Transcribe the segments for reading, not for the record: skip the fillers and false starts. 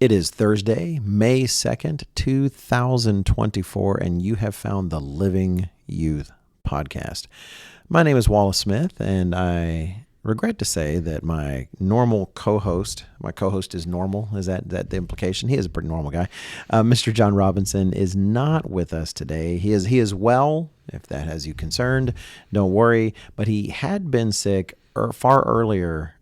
It is Thursday, May 2nd, 2024, and you have found the Living Youth Podcast. My name is Wallace Smith, and I regret to say that my co-host is normal. Is that the implication? He is a pretty normal guy. Mr. John Robinson is not with us today. He is well, if that has you concerned. Don't worry, but he had been sick far earlier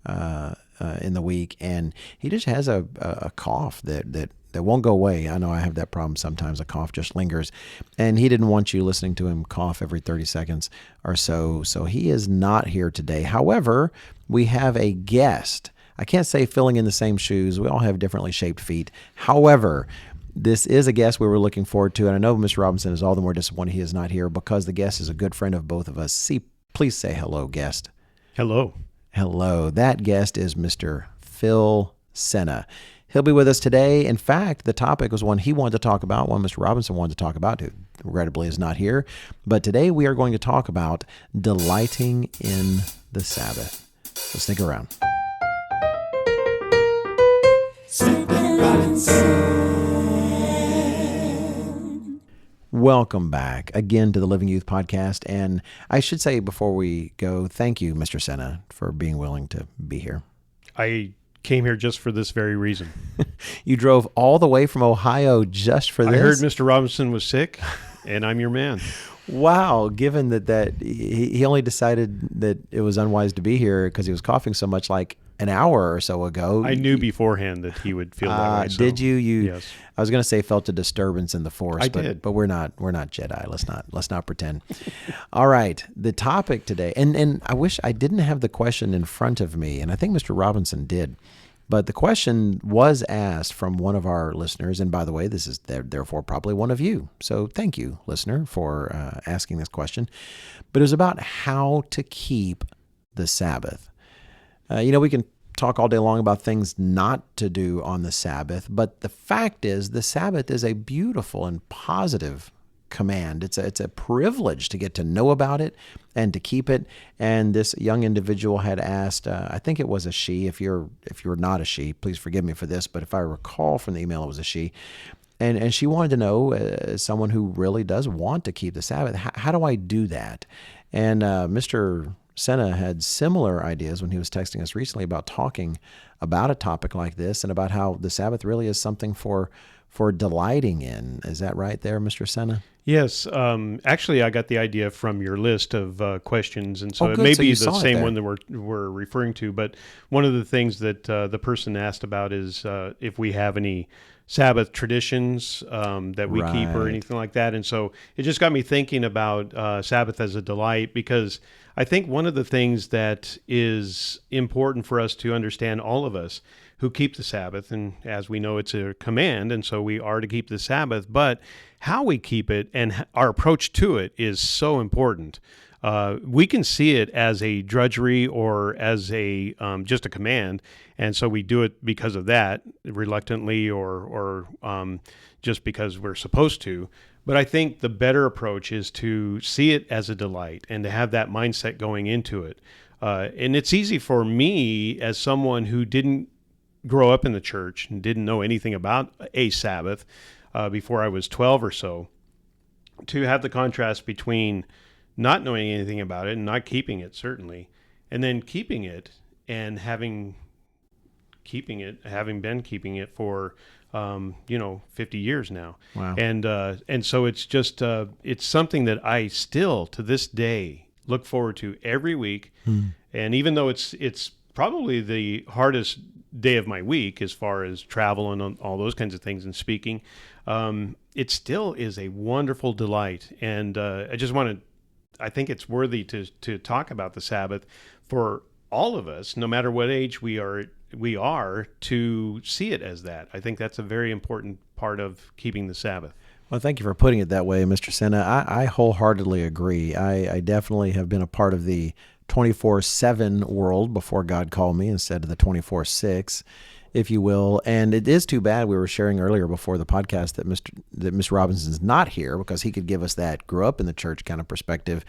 in the week, and he just has a cough that won't go away. I know I have that problem sometimes. A cough just lingers, and he didn't want you listening to him cough every 30 seconds or so. So he is not here today. However, we have a guest. I can't say filling in the same shoes. We all have differently shaped feet. However, this is a guest we were looking forward to, and I know Mr. Robinson is all the more disappointed he is not here because the guest is a good friend of both of us. Please say hello, guest. Hello. Hello. That guest is Mr. Phil Sena. He'll be with us today. In fact, the topic was one he wanted to talk about, one Mr. Robinson wanted to talk about, who regrettably is not here. But today we are going to talk about delighting in the Sabbath. So stick around. Welcome back again to the Living Youth Podcast. And I should say before we go, thank you, Mr. Sena, for being willing to be here. I came here just for this very reason. You drove all the way from Ohio just for this? I heard Mr. Robinson was sick, and I'm your man. Wow. Given that he only decided that it was unwise to be here because he was coughing so much like an hour or so ago. I knew beforehand that he would feel that way. So. Did you? Yes. I was going to say felt a disturbance in the force. I did. But we're not Jedi. Let's not pretend. All right. The topic today, and I wish I didn't have the question in front of me, and I think Mr. Robinson did. But the question was asked from one of our listeners, and by the way, this is therefore probably one of you. So thank you, listener, for asking this question. But it was about how to keep the Sabbath. We can talk all day long about things not to do on the Sabbath, but the fact is the Sabbath is a beautiful and positive command. It's a privilege to get to know about it and to keep it. And this young individual had asked, I think it was a she. If you're not a she, please forgive me for this, but if I recall from the email, it was a she. And she wanted to know, as someone who really does want to keep the Sabbath, how do I do that? And Mr. Sena had similar ideas when he was texting us recently about talking about a topic like this and about how the Sabbath really is something for delighting in. Is that right there, Mr. Sena? Yes. Actually, I got the idea from your list of questions, and so it good. may So be you the saw it same there. one that we're referring to. But one of the things that the person asked about is if we have any Sabbath traditions that we keep or Right. anything like that. And so it just got me thinking about Sabbath as a delight, because I think one of the things that is important for us to understand, all of us who keep the Sabbath, and as we know, it's a command, and so we are to keep the Sabbath, but how we keep it and our approach to it is so important. We can see it as a drudgery or as a just a command, and so we do it because of that, reluctantly or just because we're supposed to. But I think the better approach is to see it as a delight and to have that mindset going into it. And it's easy for me, as someone who didn't grow up in the church and didn't know anything about a Sabbath before I was 12 or so, to have the contrast between not knowing anything about it and not keeping it, certainly, and then keeping it and having been keeping it for 50 years now. Wow. And so it's just it's something that I still to this day look forward to every week. And even though it's probably the hardest day of my week as far as travel and all those kinds of things and speaking, it still is a wonderful delight. And I think it's worthy to talk about the Sabbath for all of us, no matter what age we are, to see it as that. I think that's a very important part of keeping the Sabbath. Well, thank you for putting it that way, Mr. Sena. I wholeheartedly agree. I definitely have been a part of the 24/7 world before God called me instead of the 24/6, if you will. And it is too bad, we were sharing earlier before the podcast, that Mr. Robinson's not here, because he could give us that grew up in the church kind of perspective.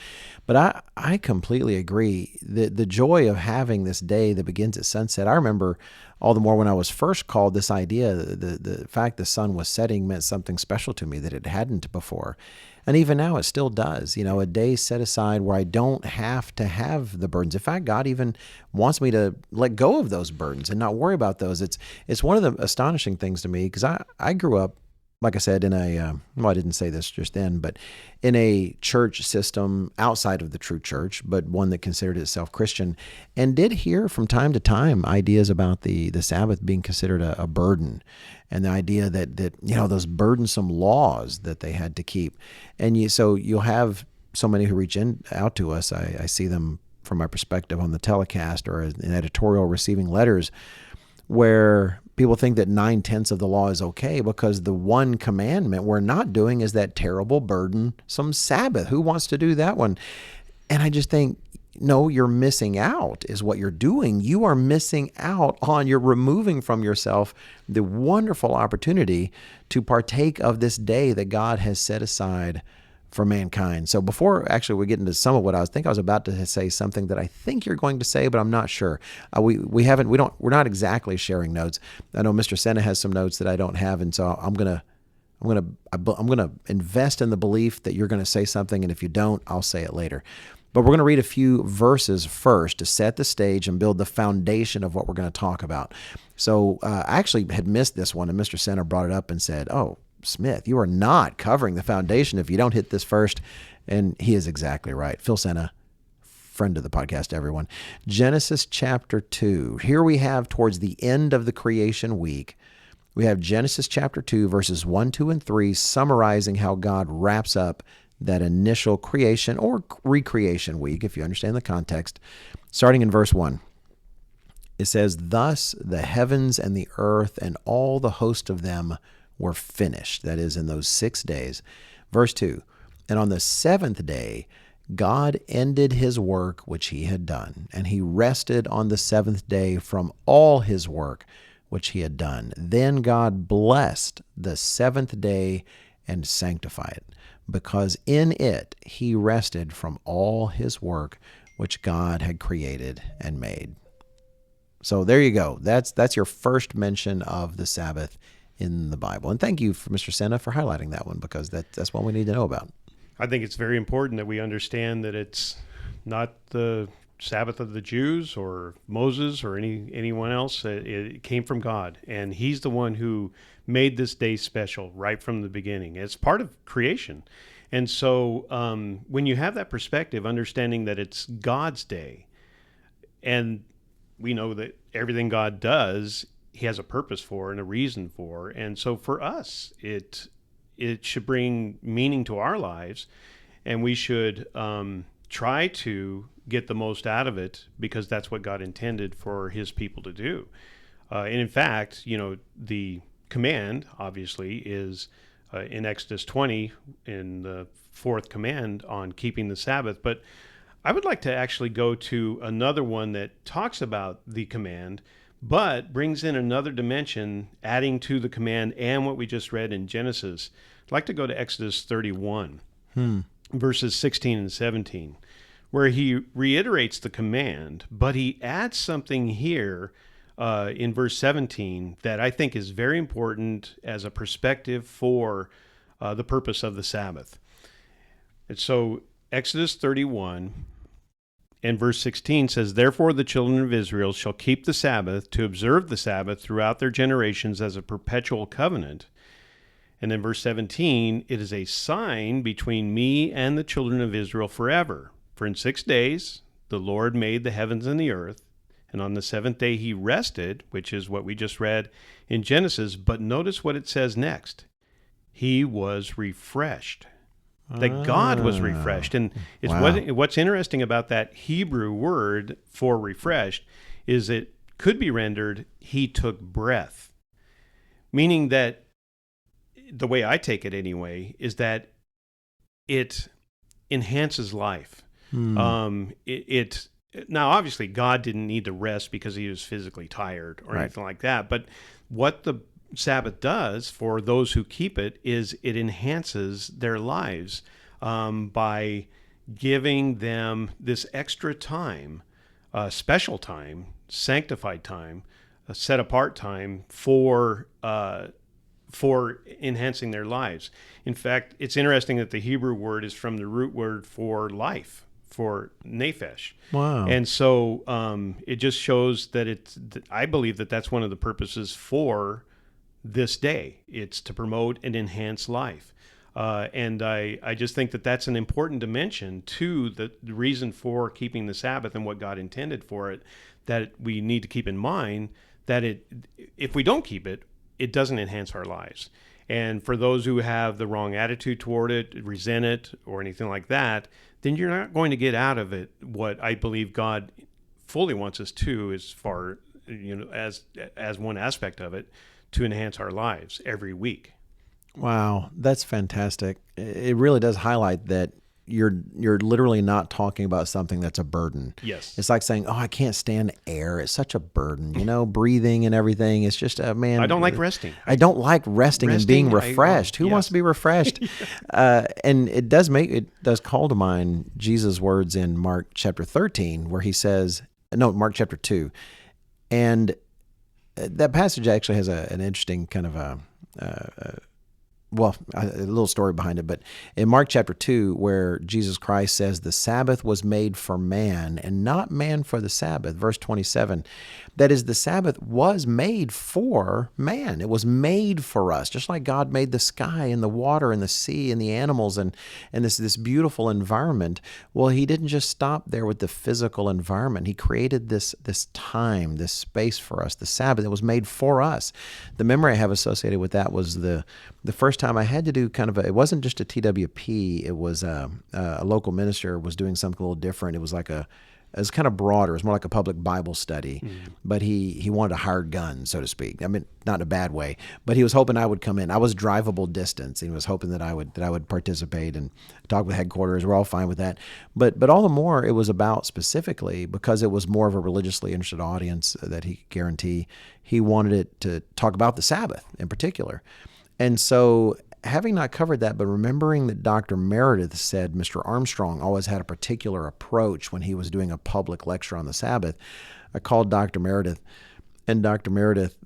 But I completely agree. The joy of having this day that begins at sunset. I remember all the more when I was first called, this idea, the fact the sun was setting meant something special to me that it hadn't before. And even now it still does. A day set aside where I don't have to have the burdens. In fact, God even wants me to let go of those burdens and not worry about those. It's one of the astonishing things to me, because I grew up, like I said, in I didn't say this just then, but in a church system outside of the true church, but one that considered itself Christian, and did hear from time to time ideas about the Sabbath being considered a burden, and the idea that those burdensome laws that they had to keep. And so you'll have so many who reach out to us. I see them from my perspective on the telecast or in editorial receiving letters, where people think that 9/10 of the law is okay because the one commandment we're not doing is that terrible burdensome Sabbath. Who wants to do that one? And I just think, no, you're missing out is what you're doing. You are missing out you're removing from yourself the wonderful opportunity to partake of this day that God has set aside for mankind. So before actually we get into some of what I was about to say something that I think you're going to say, but I'm not sure. We're not exactly sharing notes. I know Mr. Sena has some notes that I don't have, and so I'm gonna invest in the belief that you're going to say something, and if you don't, I'll say it later. But we're going to read a few verses first to set the stage and build the foundation of what we're going to talk about. So I actually had missed this one, and Mr. Sena brought it up and said, "Oh, Smith, you are not covering the foundation if you don't hit this first." And he is exactly right. Phil Sena, friend of the podcast, everyone. Genesis chapter 2. Here we have towards the end of the creation week, we have Genesis chapter 2, verses 1, 2, and 3, summarizing how God wraps up that initial creation or recreation week, if you understand the context. Starting in verse 1. It says, "Thus the heavens and the earth and all the host of them were finished." That is, in those 6 days. Verse 2, "And on the seventh day, God ended his work which he had done, and he rested on the seventh day from all his work which he had done. Then God blessed the seventh day and sanctified it, because in it he rested from all his work which God had created and made." So there you go. That's your first mention of the Sabbath in the Bible. And thank you, for Mr. Sena, for highlighting that one, because that's one we need to know about. I think it's very important that we understand that it's not the Sabbath of the Jews or Moses or anyone else. It came from God, and he's the one who made this day special right from the beginning. It's part of creation. And so when you have that perspective, understanding that it's God's day, and we know that everything God does, he has a purpose for and a reason for. And so for us, it should bring meaning to our lives, and we should try to get the most out of it, because that's what God intended for his people to do. And in fact, the command obviously is in Exodus 20 in the fourth command on keeping the Sabbath. But I would like to actually go to another one that talks about the command, but brings in another dimension, adding to the command and what we just read in Genesis. I'd like to go to Exodus 31, verses 16 and 17, where he reiterates the command, but he adds something here in verse 17 that I think is very important as a perspective for the purpose of the Sabbath. And so Exodus 31 and verse 16 says, "Therefore the children of Israel shall keep the Sabbath, to observe the Sabbath throughout their generations as a perpetual covenant." And then verse 17, "It is a sign between me and the children of Israel forever. For in 6 days the Lord made the heavens and the earth, and on the seventh day he rested," which is what we just read in Genesis. But notice what it says next. "He was refreshed." That God was refreshed. And it's what's interesting about that Hebrew word for refreshed is it could be rendered, he took breath. Meaning that, the way I take it anyway, is that it enhances life. Now, obviously, God didn't need to rest because he was physically tired or anything like that. But what the Sabbath does for those who keep it is it enhances their lives by giving them this extra time, special time, sanctified time, a set apart time for enhancing their lives. In fact, it's interesting that the Hebrew word is from the root word for life, for nephesh. Wow. And so it just shows that I believe that that's one of the purposes for this day. It's to promote and enhance life. And I just think that that's an important dimension to the reason for keeping the Sabbath and what God intended for it, that we need to keep in mind that if we don't keep it, it doesn't enhance our lives. And for those who have the wrong attitude toward it, resent it, or anything like that, then you're not going to get out of it what I believe God fully wants us to, as far, as one aspect of it, to enhance our lives every week. Wow, that's fantastic. It really does highlight that you're literally not talking about something that's a burden. Yes. It's like saying, "Oh, I can't stand air. It's such a burden." Breathing and everything. It's just man. I don't like resting. I don't like resting and being refreshed. Who wants to be refreshed? And it does call to mind Jesus' words in Mark chapter 13, where he says, Mark chapter 2, and that passage actually has an interesting kind of a little story behind it, but in Mark chapter 2, where Jesus Christ says the Sabbath was made for man and not man for the Sabbath, verse 27, that is, the Sabbath was made for man. It was made for us, just like God made the sky and the water and the sea and the animals and this beautiful environment. Well, he didn't just stop there with the physical environment. He created this time, this space for us, the Sabbath. It was made for us. The memory I have associated with that was the first time I had to do it wasn't just a TWP, it was a local minister was doing something a little different. It was it's kind of broader. It was more like a public Bible study, but he wanted a hired gun, so to speak. I mean, not in a bad way, but he was hoping I would come in. I was drivable distance. He was hoping that I would participate and talk with headquarters. We're all fine with that, but all the more it was about specifically because it was more of a religiously interested audience that he could guarantee. He wanted it to talk about the Sabbath in particular. And so, having not covered that, but remembering that Dr. Meredith said Mr. Armstrong always had a particular approach when he was doing a public lecture on the Sabbath, I called Dr. Meredith, and Dr. Meredith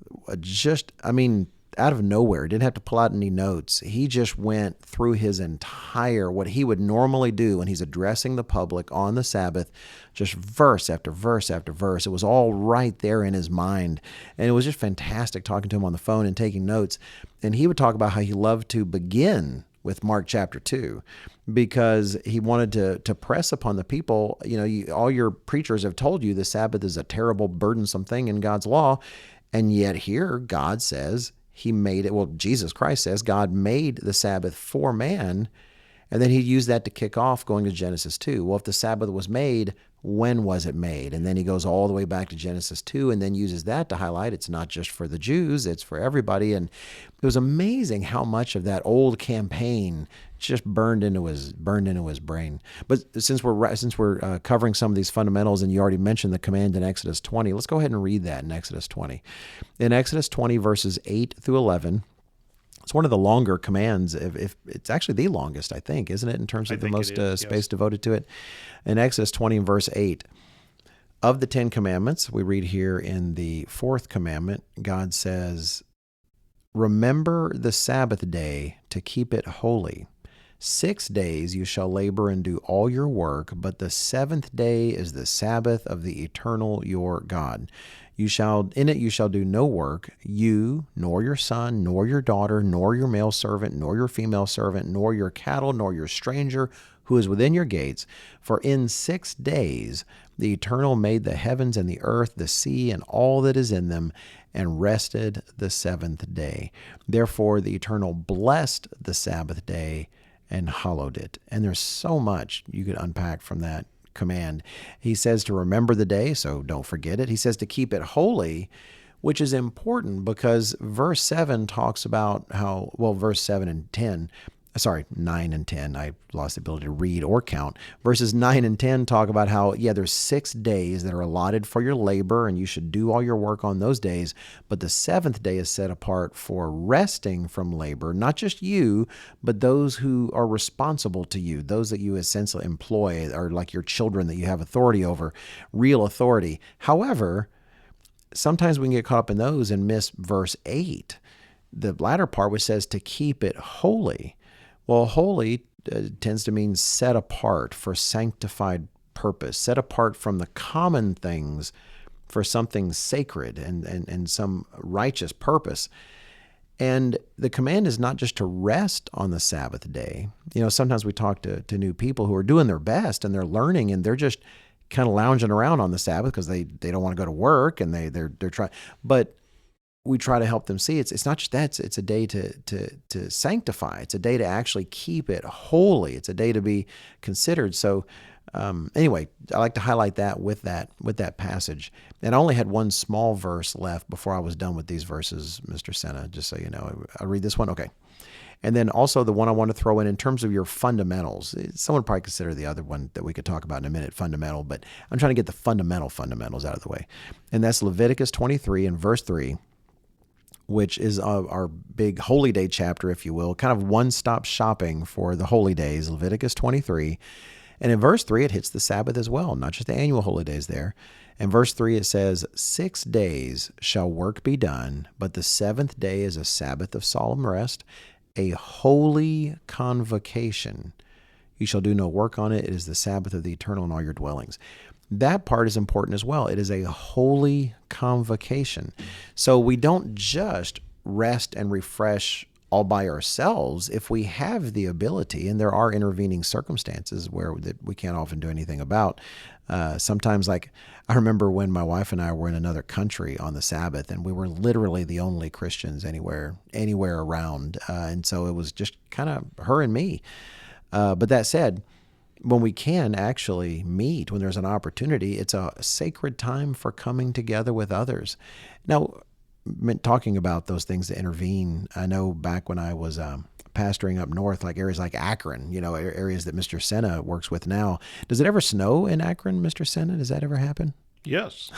out of nowhere, didn't have to pull out any notes. He just went through his entire, what he would normally do when he's addressing the public on the Sabbath, just verse after verse after verse. It was all right there in his mind. And it was just fantastic talking to him on the phone and taking notes. And he would talk about how he loved to begin with Mark chapter 2 because he wanted to press upon the people, all your preachers have told you the Sabbath is a terrible, burdensome thing in God's law. And yet here God says, he made it. Well, Jesus Christ says God made the Sabbath for man, and then he used that to kick off going to Genesis 2. Well, if the Sabbath was made, when was it made? And then he goes all the way back to Genesis 2 and then uses that to highlight it's not just for the Jews, it's for everybody. And it was amazing how much of that old campaign just burned into his brain. But since we're covering some of these fundamentals, and you already mentioned the command in Exodus 20, let's go ahead and read that in Exodus 20. In Exodus 20, verses 8 through 11, it's one of the longer commands. If it's actually the longest, I think, isn't it, in terms of the most space devoted to it? In Exodus 20 and verse 8, of the 10 commandments, we read here in the 4th commandment, God says, "Remember the Sabbath day to keep it holy. 6 days you shall labor and do all your work, but the 7th day is the Sabbath of the eternal your God. In it you shall do no work, you, nor your son, nor your daughter, nor your male servant, nor your female servant, nor your cattle, nor your stranger who is within your gates. For in 6 days the Eternal made the heavens and the earth, the sea, and all that is in them, and rested the 7th day. Therefore the Eternal blessed the Sabbath day and hallowed it." And there's so much you could unpack from that command. He says to remember the day, so don't forget it. He says to keep it holy, which is important because verse 7 talks about verse 7 and 10, 9 and 10, I lost the ability to read or count. Verses 9 and 10 talk about how, there's 6 days that are allotted for your labor, and you should do all your work on those days. But the 7th day is set apart for resting from labor, not just you, but those who are responsible to you, those that you essentially employ, or like your children that you have authority over, real authority. However, sometimes we can get caught up in those and miss verse 8, the latter part, which says to keep it holy. Well, holy tends to mean set apart for sanctified purpose, set apart from the common things for something sacred and some righteous purpose. And the command is not just to rest on the Sabbath day. Sometimes we talk to new people who are doing their best and they're learning and they're just kind of lounging around on the Sabbath because they don't want to go to work and they're trying. But we try to help them see it's not just that. It's a day to sanctify. It's a day to actually keep it holy. It's a day to be considered. So anyway, I like to highlight that with that passage. And I only had one small verse left before I was done with these verses, Mr. Sena, just so you know. I'll read this one. Okay. And then also the one I want to throw in terms of your fundamentals. Someone would probably consider the other one that we could talk about in a minute fundamental, but I'm trying to get the fundamentals out of the way. And that's Leviticus 23 and verse 3, which is our big holy day chapter, if you will, kind of one-stop shopping for the holy days, Leviticus 23. And in verse 3, it hits the Sabbath as well, not just the annual holy days there. In verse 3, it says, 6 days shall work be done, but the 7th day is a Sabbath of solemn rest, a holy convocation. You shall do no work on it. It is the Sabbath of the eternal in all your dwellings. That part is important as well. It is a holy convocation. So we don't just rest and refresh all by ourselves. If we have the ability, and there are intervening circumstances where that we can't often do anything about. Sometimes, like I remember when my wife and I were in another country on the Sabbath, and we were literally the only Christians anywhere around, and so it was just kind of her and me. But that said, when we can actually meet, when there's an opportunity, it's a sacred time for coming together with others. Now, talking about those things that intervene, I know back when I was pastoring up north, like areas like Akron, areas that Mr. Sena works with now. Does it ever snow in Akron, Mr. Sena? Does that ever happen? Yes.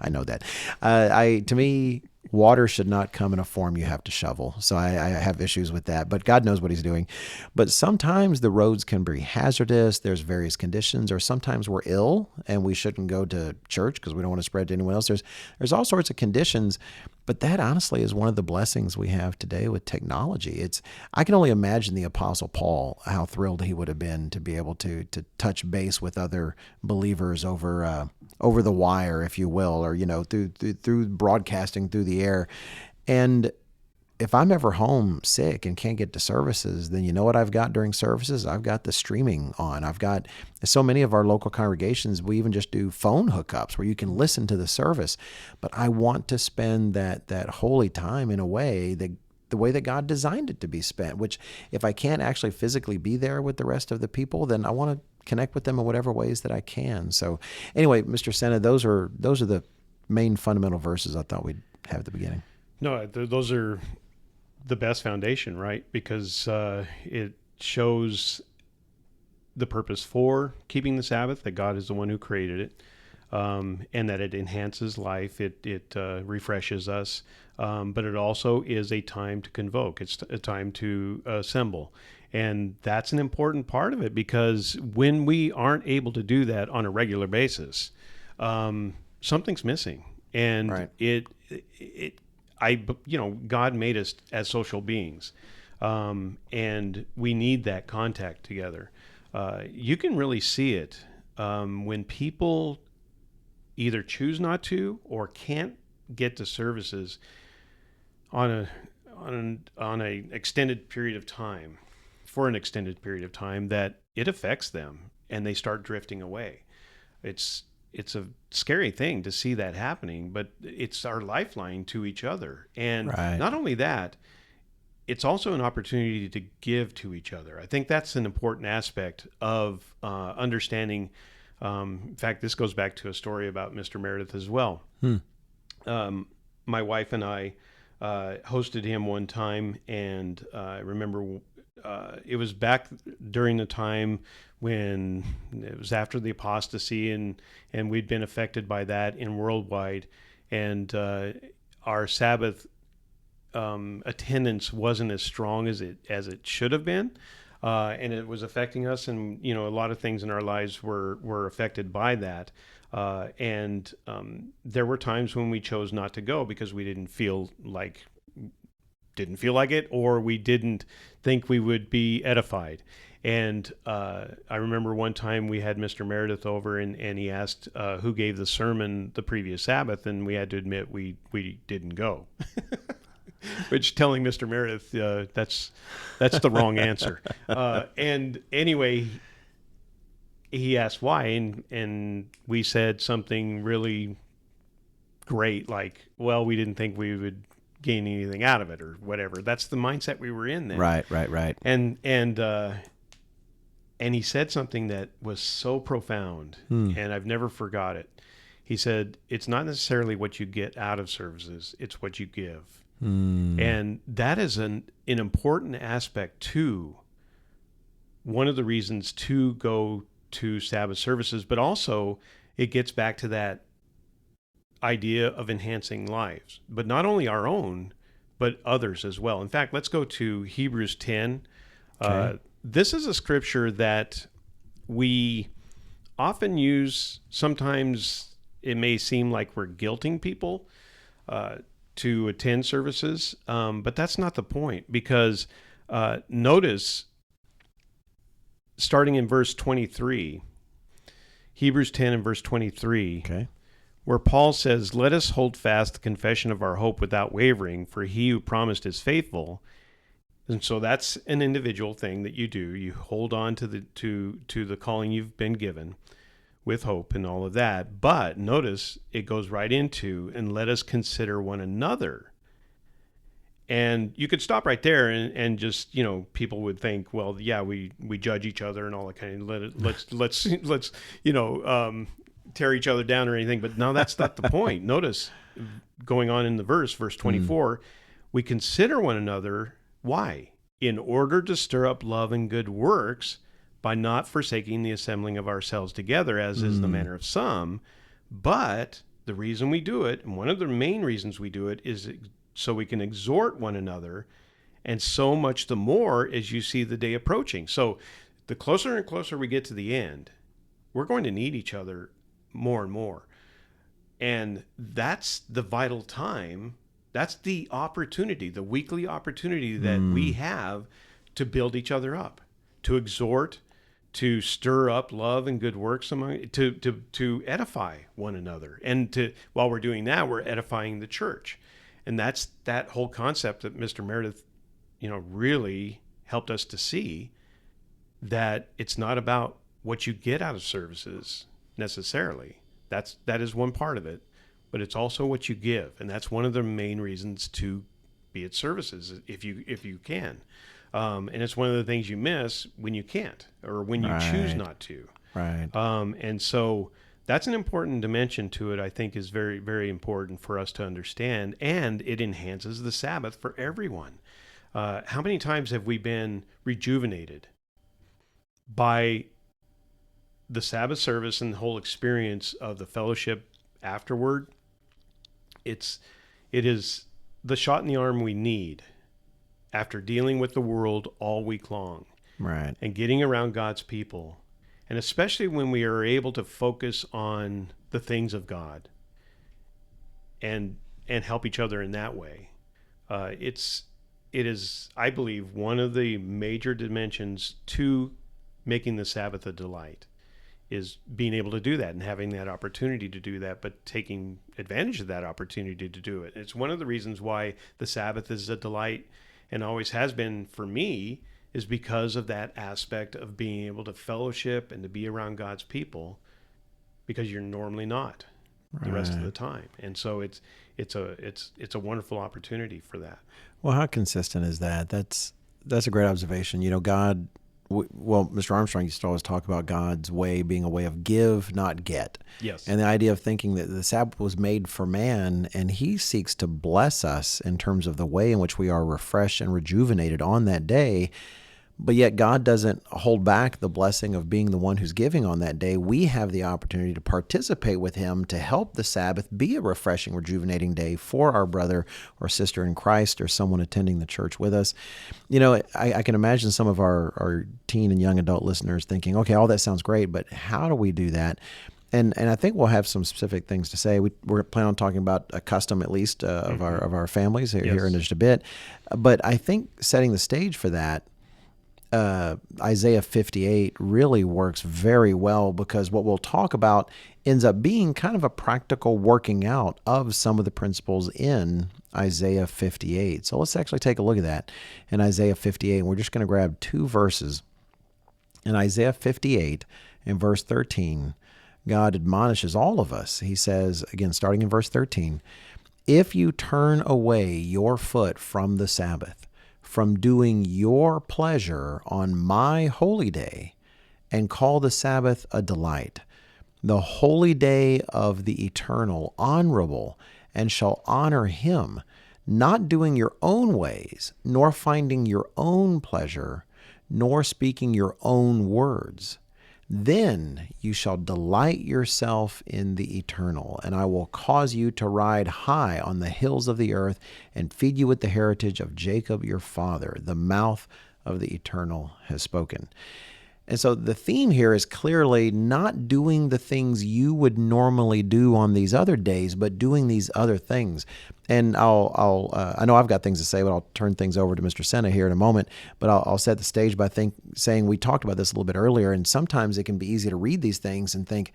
I know that. To me, water should not come in a form you have to shovel. So I have issues with that, but God knows what he's doing. But sometimes the roads can be hazardous. There's various conditions, or sometimes we're ill and we shouldn't go to church because we don't want to spread to anyone else. There's all sorts of conditions, but that honestly is one of the blessings we have today with technology. I can only imagine the Apostle Paul, how thrilled he would have been to be able to touch base with other believers over the wire, if you will, or through broadcasting through the air. And if I'm ever home sick and can't get to services, then you know what I've got during services? I've got the streaming on. I've got so many of our local congregations, we even just do phone hookups where you can listen to the service. But I want to spend that holy time in a way that the way that God designed it to be spent, which if I can't actually physically be there with the rest of the people, then I want to connect with them in whatever ways that I can. So anyway, Mr. Sena, those are the main fundamental verses I thought we'd have at the beginning. No, those are the best foundation, right? Because it shows the purpose for keeping the Sabbath, that God is the one who created it, and that it enhances life, it refreshes us, but it also is a time to convoke. It's a time to assemble. And that's an important part of it, because when we aren't able to do that on a regular basis, something's missing. And right. God made us as social beings, and we need that contact together. You can really see it when people either choose not to or can't get to services on an extended period of time. For an extended period of time, that it affects them and they start drifting away. It's a scary thing to see that happening, but it's our lifeline to each other. And not only that, it's also an opportunity to give to each other. I think that's an important aspect of understanding. In fact, this goes back to a story about Mr. Meredith as well. My wife and I hosted him one time, and I remember it was back during the time when it was after the apostasy, and we'd been affected by that in worldwide, and our Sabbath attendance wasn't as strong as it should have been, and it was affecting us, and a lot of things in our lives were affected by that. And there were times when we chose not to go because we didn't feel like it, or we didn't think we would be edified. And I remember one time we had Mr. Meredith over, and he asked who gave the sermon the previous Sabbath, and we had to admit we didn't go. Which, telling Mr. Meredith, that's the wrong answer. And anyway, he asked why, and we said something really great, like, well, we didn't think we would gain anything out of it, or whatever. That's the mindset we were in then. Right. And he said something that was so profound, and I've never forgot it. He said, it's not necessarily what you get out of services, it's what you give. And that is an important aspect too. One of the reasons to go to Sabbath services, but also it gets back to that idea of enhancing lives, but not only our own, but others as well. In fact, let's go to Hebrews 10. Okay. This is a scripture that we often use. Sometimes it may seem like we're guilting people to attend services, but that's not the point, because notice, starting in verse 23, Hebrews 10 and verse 23, Okay. where Paul says, "Let us hold fast the confession of our hope without wavering, for he who promised is faithful." And so that's an individual thing that you do. You hold on to the calling you've been given with hope and all of that. But notice it goes right into, and let us consider one another. And you could stop right there and just, people would think, well, yeah, we judge each other and all that kind of, let's tear each other down or anything. But no, that's not the point. Notice going on in the verse 24, we consider one another. Why? In order to stir up love and good works, by not forsaking the assembling of ourselves together, as is the manner of some. But the reason we do it, and one of the main reasons we do it, is so we can exhort one another, and so much the more as you see the day approaching. So the closer and closer we get to the end, we're going to need each other more and more. And that's the vital time. That's the opportunity, the weekly opportunity that we have to build each other up, to exhort, to stir up love and good works among, to edify one another. And while we're doing that, we're edifying the church. And that's that whole concept that Mr. Meredith, really helped us to see, that it's not about what you get out of services necessarily. That is one part of it, but it's also what you give. And that's one of the main reasons to be at services, if you can. And it's one of the things you miss when you can't, or when you choose not to. Right. And so that's an important dimension to it, I think, is very, very important for us to understand. And it enhances the Sabbath for everyone. How many times have we been rejuvenated by the Sabbath service and the whole experience of the fellowship afterward? It is the shot in the arm we need after dealing with the world all week long, Right. and getting around God's people, and especially when we are able to focus on the things of God and help each other in that way. It is, I believe, one of the major dimensions to making the Sabbath a delight, is being able to do that and having that opportunity to do that, but taking advantage of that opportunity to do it. It's one of the reasons why the Sabbath is a delight, and always has been for me, is because of that aspect of being able to fellowship and to be around God's people, because you're normally not the rest of the time. And so it's a wonderful opportunity for that. Well, how consistent is that? That's a great observation. God, Mr. Armstrong used to always talk about God's way being a way of give, not get. Yes. And the idea of thinking that the Sabbath was made for man, and he seeks to bless us in terms of the way in which we are refreshed and rejuvenated on that day. But yet God doesn't hold back the blessing of being the one who's giving on that day. We have the opportunity to participate with him to help the Sabbath be a refreshing, rejuvenating day for our brother or sister in Christ, or someone attending the church with us. I can imagine some of our teen and young adult listeners thinking, okay, all that sounds great, but how do we do that? And I think we'll have some specific things to say. We're planning on talking about a custom, at least, of our families here in just a bit. But I think setting the stage for that, Isaiah 58 really works very well, because what we'll talk about ends up being kind of a practical working out of some of the principles in Isaiah 58. So let's actually take a look at that in Isaiah 58. And we're just going to grab two verses. In Isaiah 58, in verse 13, God admonishes all of us. He says, again, starting in verse 13, if you turn away your foot from the Sabbath, from doing your pleasure on my holy day, and call the Sabbath a delight, the holy day of the eternal honorable, and shall honor him, not doing your own ways, nor finding your own pleasure, nor speaking your own words, then you shall delight yourself in the eternal, and I will cause you to ride high on the hills of the earth and feed you with the heritage of Jacob your father. The mouth of the eternal has spoken. And so the theme here is clearly not doing the things you would normally do on these other days, but doing these other things. And I know I've got things to say, but I'll turn things over to Mr. Sena here in a moment. But I'll set the stage by saying we talked about this a little bit earlier, and sometimes it can be easy to read these things and think,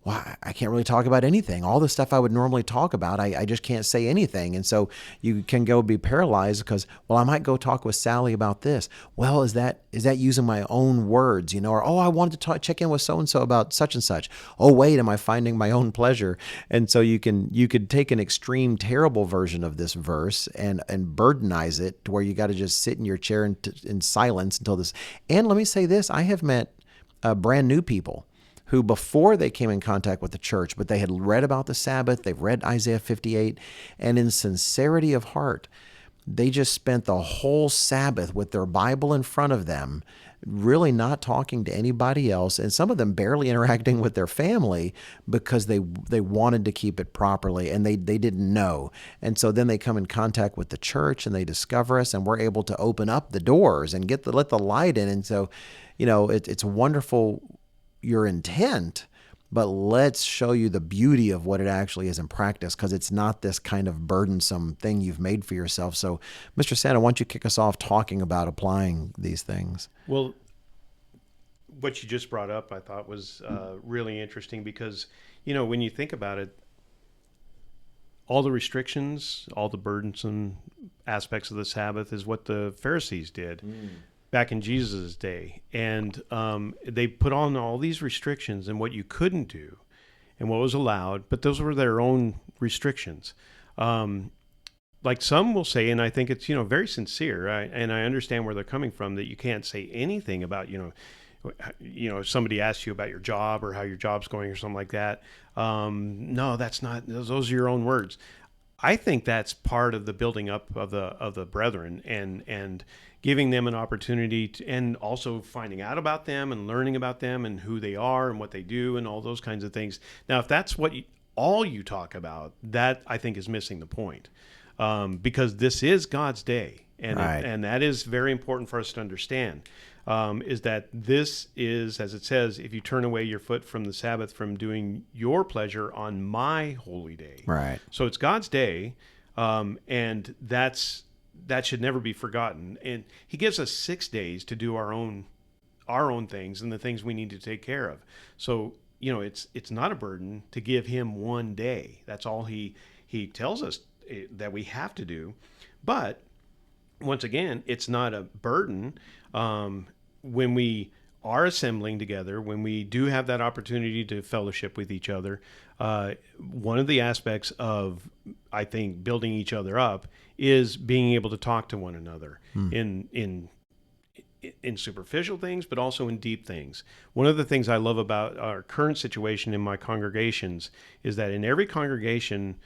well, I can't really talk about anything. All the stuff I would normally talk about, I just can't say anything. And so you can go be paralyzed because, well, I might go talk with Sally about this. Well, is that using my own words, Or, oh, I wanted to check in with so-and-so about such and such. Oh, wait, am I finding my own pleasure? And so you could take an extreme, terrible version of this verse and burdenize it to where you got to just sit in your chair in silence until this. And let me say this, I have met brand new people who before they came in contact with the church, but they had read about the Sabbath, they've read Isaiah 58, and in sincerity of heart, they just spent the whole Sabbath with their Bible in front of them, really not talking to anybody else, and some of them barely interacting with their family because they wanted to keep it properly, and they didn't know. And so then they come in contact with the church, and they discover us, and we're able to open up the doors and let the light in. And so, it's wonderful, your intent, but let's show you the beauty of what it actually is in practice, because it's not this kind of burdensome thing you've made for yourself. So, Mr. Sena, why don't you kick us off talking about applying these things? Well, what you just brought up, I thought was really interesting because, when you think about it, all the restrictions, all the burdensome aspects of the Sabbath is what the Pharisees did. Back in Jesus' day. And they put on all these restrictions and what you couldn't do and what was allowed, but those were their own restrictions. Like some will say, and I think it's, very sincere, and I understand where they're coming from, that you can't say anything about, if somebody asks you about your job or how your job's going or something like that. No, that's not, those are your own words. I think that's part of the building up of the brethren and giving them an opportunity to, and also finding out about them and learning about them and who they are and what they do and all those kinds of things. Now, if that's what all you talk about, that I think is missing the point, because this is God's day, and right. And that is very important for us to understand. Is that this is, as it says, if you turn away your foot from the Sabbath, from doing your pleasure on my holy day. Right. So it's God's day, and that should never be forgotten. And He gives us 6 days to do our own things and the things we need to take care of. So it's not a burden to give Him 1 day. That's all He tells us that we have to do. But once again, it's not a burden when we are assembling together, when we do have that opportunity to fellowship with each other. One of the aspects of, I think, building each other up is being able to talk to one another in superficial things, but also in deep things. One of the things I love about our current situation in my congregations is that in every congregation,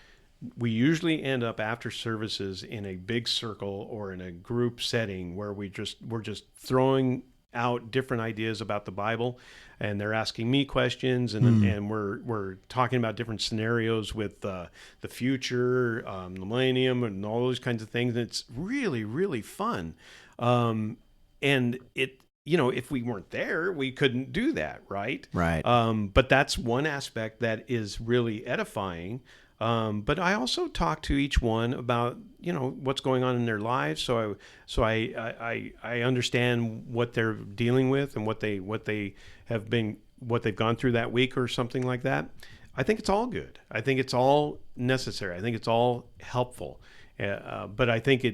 we usually end up after services in a big circle or in a group setting where we're just throwing out different ideas about the Bible, and they're asking me questions, and we're talking about different scenarios with the future, the millennium, and all those kinds of things. And it's really, really fun, and if we weren't there, we couldn't do that, right? Right. But that's one aspect that is really edifying. But I also talk to each one about what's going on in their lives, so I understand what they're dealing with and what they've gone through that week or something like that. I think it's all good. I think it's all necessary. I think it's all helpful. But I think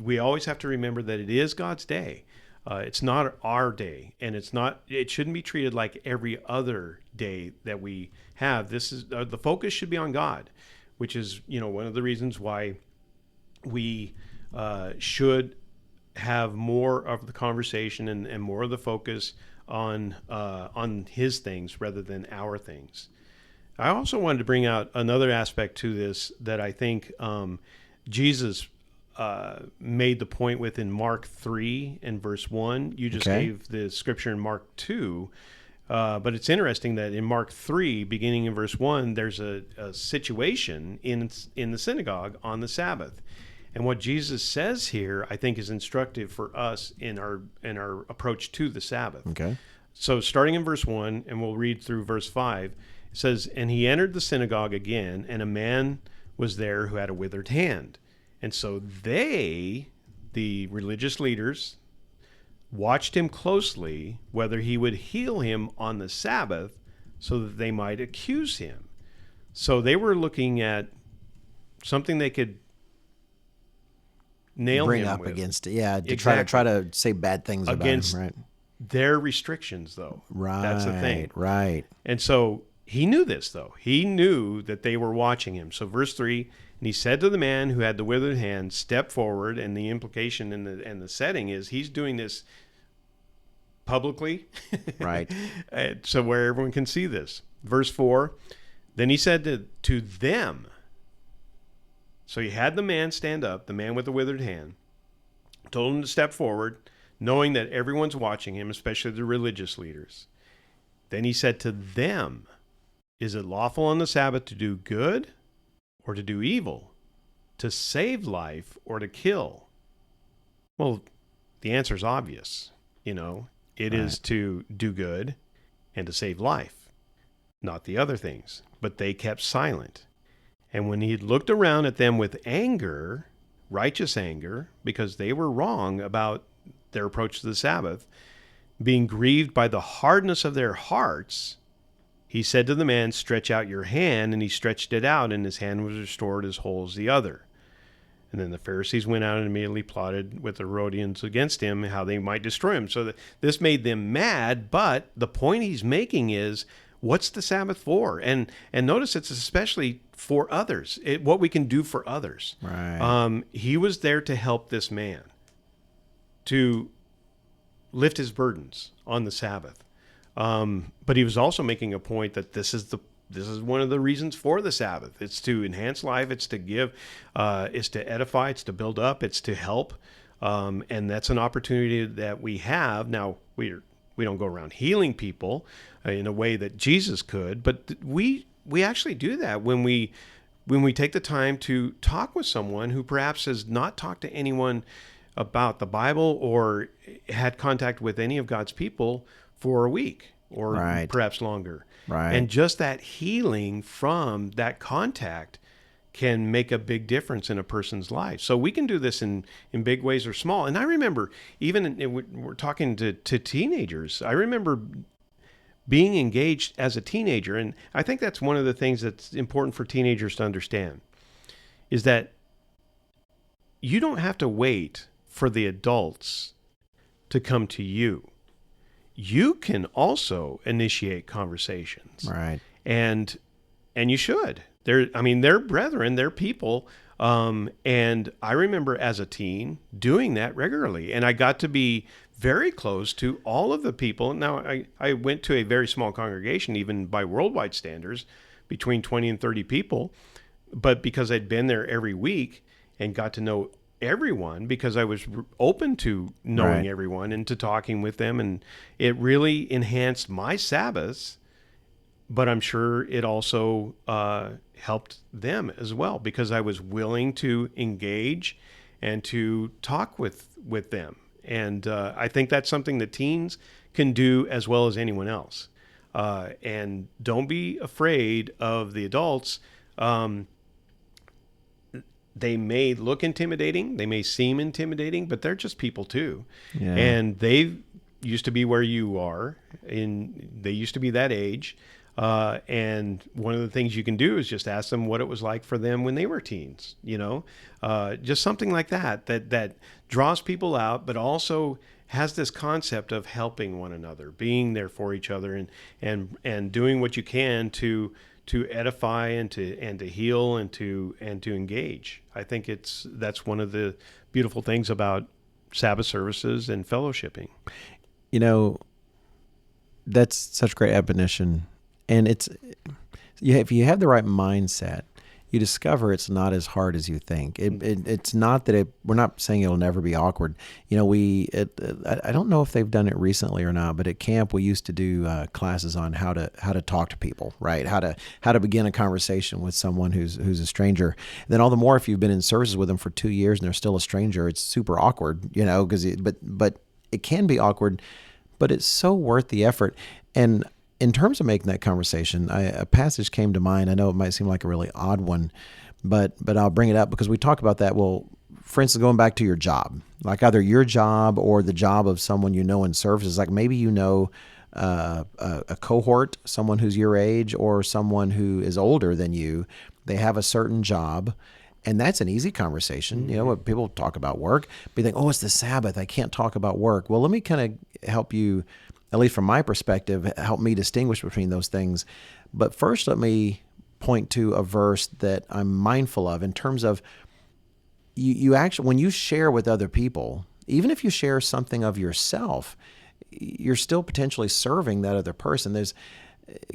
we always have to remember that it is God's day. It's not our day, and it shouldn't be treated like every other day that we have. This is the focus should be on God, which is one of the reasons why we should have more of the conversation and more of the focus on His things rather than our things. I also wanted to bring out another aspect to this that I think Jesus made the point with in Mark 3 and verse 1. You just gave the scripture in Mark 2. But it's interesting that in Mark 3, beginning in verse 1, there's a situation in the synagogue on the Sabbath. And what Jesus says here, I think, is instructive for us in our approach to the Sabbath. Okay. So starting in verse 1, and we'll read through verse 5, it says, "And he entered the synagogue again, and a man was there who had a withered hand. And so they, the religious leaders, watched him closely, whether he would heal him on the Sabbath, so that they might accuse him." So they were looking at something they could nail Bring him up with. against it. Yeah, to Exactly. try to say bad things Against about him, right? their restrictions, though. Right. That's the thing. Right. And so he knew this, though. He knew that they were watching him. So verse 3, "And he said to the man who had the withered hand, 'Step forward.'" And the implication and the setting is he's doing this publicly. Right. So where everyone can see this. Verse 4, "Then he said to them," so he had the man stand up, the man with the withered hand, told him to step forward, knowing that everyone's watching him, especially the religious leaders. Then he said to them, "Is it lawful on the Sabbath to do good or to do evil, to save life or to kill?" Well, the answer is obvious. It is to do good and to save life, not the other things. But they kept silent. And when he looked around at them with anger, righteous anger, because they were wrong about their approach to the Sabbath, being grieved by the hardness of their hearts, he said to the man, "Stretch out your hand." And he stretched it out, and his hand was restored as whole as the other. And then the Pharisees went out and immediately plotted with the Herodians against him, how they might destroy him. So this made them mad, but the point he's making is, what's the Sabbath for? And notice it's especially for others, what we can do for others. Right. He was there to help this man, to lift his burdens on the Sabbath. But he was also making a point that this is one of the reasons for the Sabbath. It's to enhance life. It's to give. It's to edify. It's to build up. It's to help. And that's an opportunity that we have. Now, we don't go around healing people in a way that Jesus could, but we actually do that when we take the time to talk with someone who perhaps has not talked to anyone about the Bible or had contact with any of God's people for a week or perhaps longer. Right. And just that healing from that contact can make a big difference in a person's life. So we can do this in big ways or small. And I remember, we're talking to teenagers, I remember being engaged as a teenager. And I think that's one of the things that's important for teenagers to understand, is that you don't have to wait for the adults to come to you. You can also initiate conversations. Right. And you should. They're brethren, they're people. And I remember as a teen doing that regularly. And I got to be very close to all of the people. Now, I went to a very small congregation, even by worldwide standards, between 20 and 30 people. But because I'd been there every week and got to know everyone, because I was open to knowing everyone and to talking with them, and it really enhanced my Sabbaths. But I'm sure it also helped them as well, because I was willing to engage and to talk with them. And I think that's something that teens can do as well as anyone else. And don't be afraid of the adults. They may look intimidating, they may seem intimidating, but they're just people too. Yeah. And they used to be where you are, and they used to be that age. And one of the things you can do is just ask them what it was like for them when they were teens. Just something like that draws people out, but also has this concept of helping one another, being there for each other, and doing what you can to edify and to heal and to engage. I think that's one of the beautiful things about Sabbath services and fellowshipping. That's such great admonition. And if you have the right mindset, you discover it's not as hard as you think. It's not that we're not saying it'll never be awkward. I don't know if they've done it recently or not, but at camp we used to do classes on how to talk to people, right? How to begin a conversation with someone who's a stranger. And then all the more if you've been in services with them for 2 years and they're still a stranger, it's super awkward, but it can be awkward, but it's so worth the effort. And in terms of making that conversation, a passage came to mind. I know it might seem like a really odd one, but I'll bring it up because we talk about that. Well, for instance, going back to your job, like either your job or the job of someone in services, like maybe a cohort, someone who's your age or someone who is older than you. They have a certain job, and that's an easy conversation. Mm-hmm. When people talk about work, but you think, oh, it's the Sabbath, I can't talk about work. Well, let me kind of help you, at least from my perspective, help me distinguish between those things. But first, let me point to a verse that I'm mindful of in terms of you actually, when you share with other people, even if you share something of yourself, you're still potentially serving that other person.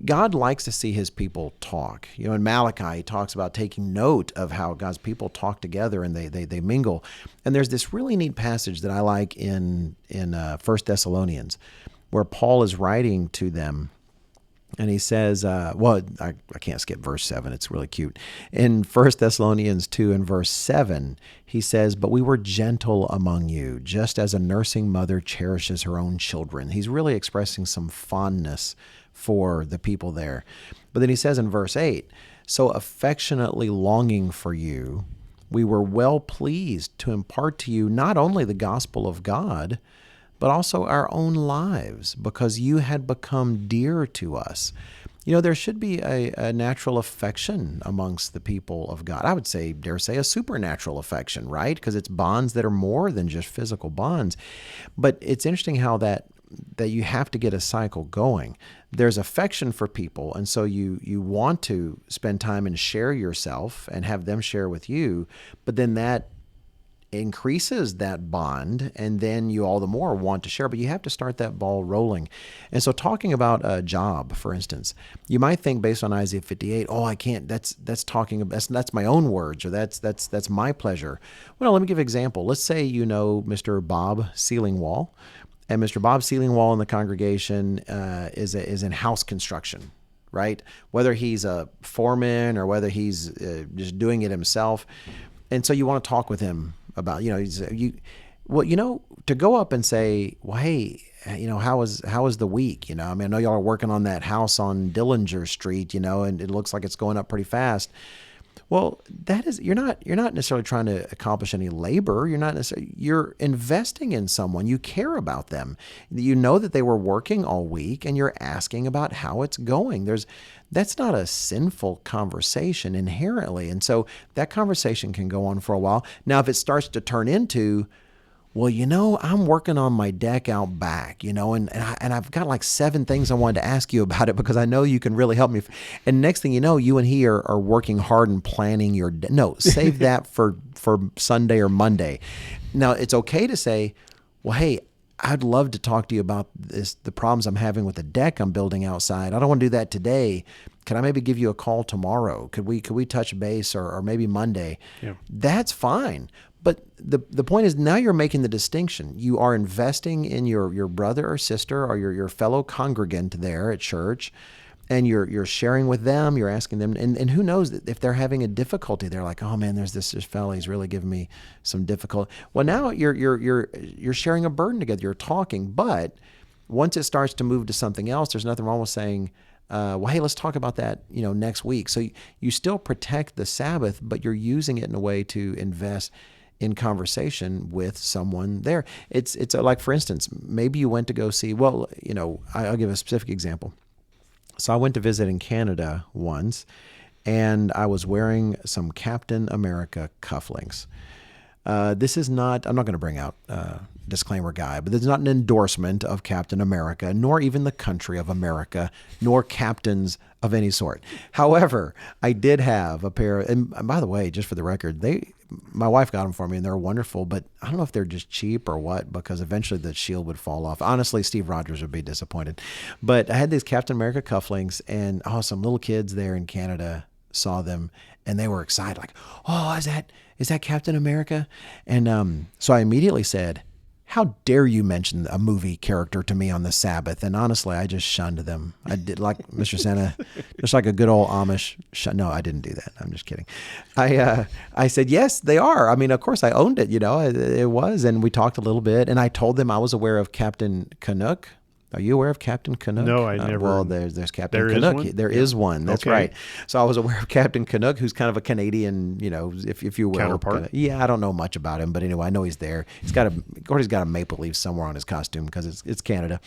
God likes to see his people talk. In Malachi, he talks about taking note of how God's people talk together and they mingle. And there's this really neat passage that I like in 1 Thessalonians, where Paul is writing to them, and he says, I can't skip verse 7. It's really cute. In 1 Thessalonians 2 and verse 7, he says, "But we were gentle among you, just as a nursing mother cherishes her own children." He's really expressing some fondness for the people there. But then he says in verse 8, "So affectionately longing for you, we were well pleased to impart to you not only the gospel of God, but also our own lives, because you had become dear to us." There should be a natural affection amongst the people of God. I would dare say a supernatural affection, right? Because it's bonds that are more than just physical bonds. But it's interesting how that you have to get a cycle going. There's affection for people, and so you want to spend time and share yourself and have them share with you, but then that increases that bond, and then you all the more want to share, but you have to start that ball rolling. And so talking about a job, for instance, you might think based on Isaiah 58, oh, I can't, that's my own words, or that's my pleasure. Well, let me give an example. Let's say Mr. Bob Sealingwall, and Mr. Bob Sealingwall in the congregation is in house construction, right? Whether he's a foreman or whether he's just doing it himself. And so you want to talk with him about, to go up and say, well, hey, how was the week? I know y'all are working on that house on Dillinger Street, and it looks like it's going up pretty fast. Well, you're not necessarily trying to accomplish any labor. You're investing in someone. You care about them. You know that they were working all week, and you're asking about how it's going. That's not a sinful conversation inherently. And so that conversation can go on for a while. Now, if it starts to turn into, well, I'm working on my deck out back, and I've got like 7 things I wanted to ask you about it because I know you can really help me. And next thing you know, you and he are working hard and planning your no, save that for Sunday or Monday. Now, it's okay to say, well, hey, I'd love to talk to you about the problems I'm having with the deck I'm building outside. I don't want to do that today. Can I maybe give you a call tomorrow? Could we touch base or maybe Monday? Yeah. That's fine. But the point is, now you're making the distinction. You are investing in your brother or sister or your fellow congregant there at church, and you're sharing with them, you're asking them, and who knows if they're having a difficulty, they're like, oh man, there's this fellow, he's really giving me some difficulty. Well, now you're sharing a burden together, you're talking, but once it starts to move to something else, there's nothing wrong with saying, well, hey, let's talk about that, next week. So you still protect the Sabbath, but you're using it in a way to invest in conversation with someone there. It's like, for instance, maybe you went to go see, well, I'll give a specific example. So I went to visit in Canada once, and I was wearing some Captain America cufflinks. This is not, I'm not going to bring out disclaimer guy, but this is not an endorsement of Captain America, nor even the country of America, nor captains of any sort. However, I did have a pair, and by the way, just for the record, my wife got them for me, and they're wonderful, but I don't know if they're just cheap or what, because eventually the shield would fall off. Honestly, Steve Rogers would be disappointed. But I had these Captain America cufflinks, and some little kids there in Canada saw them, and they were excited, like, oh, is that Captain America? And so I immediately said, how dare you mention a movie character to me on the Sabbath? And honestly, I just shunned them. I did, like Mr. Sena, just like a good old Amish. No, I didn't do that. I'm just kidding. I said, yes, they are. I mean, of course, I owned it. It was. And we talked a little bit. And I told them I was aware of Captain Canuck. Are you aware of Captain Canuck? No, I never. Well, there's Captain there Canuck. Is one? There is one. That's okay. right. So I was aware of Captain Canuck, who's kind of a Canadian, if you will. Counterpart? Yeah, I don't know much about him, but anyway, I know he's there. He's got a maple leaf somewhere on his costume because it's Canada.